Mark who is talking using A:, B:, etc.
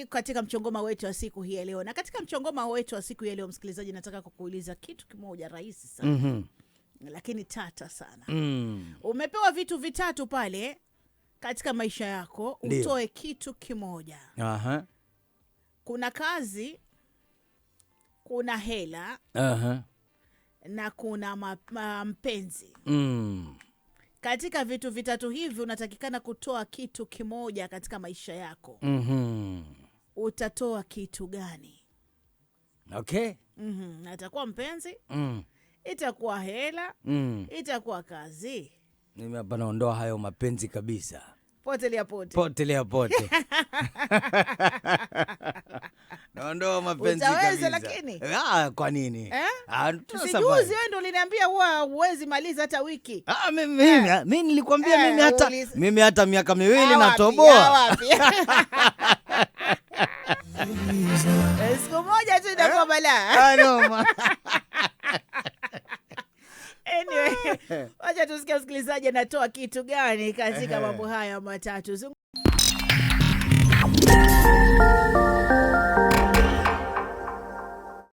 A: katika mchongoma wetu wa siku hii ya leo. Na katika mchongoma wetu wa siku hii ya leo, msikilizaji, nataka kukuuliza kitu kimoja rahisi sana. Lakini tata sana. Umepewa vitu vitatu pale katika maisha yako, utoe kitu kimoja. Kuna kazi, kuna hela, na kuna mpenzi. Katika vitu vitatu hivi unatakikana kutoa kitu kimoja katika maisha yako. Utatoa kitu gani?
B: Okay.
A: Itakuwa mpenzi, itakuwa hela, itakuwa kazi.
B: Mimi hapa naondoa hayo mapenzi kabisa.
A: Potelea pote.
B: Potelea pote. Naondoa mapenzi kabisa.
A: Utaweza lakini?
B: Kwa nini?
A: Sijuzi wewe ndio uliniambia huwezi maliza hata wiki.
B: Mimi nilikwambia mimi hata miaka 2 natoboa.
A: Siku moja tu itakuwa balaa. Anyway, wacha tusikie msikilizaji anatoa kitu gani katika mambo haya matatu.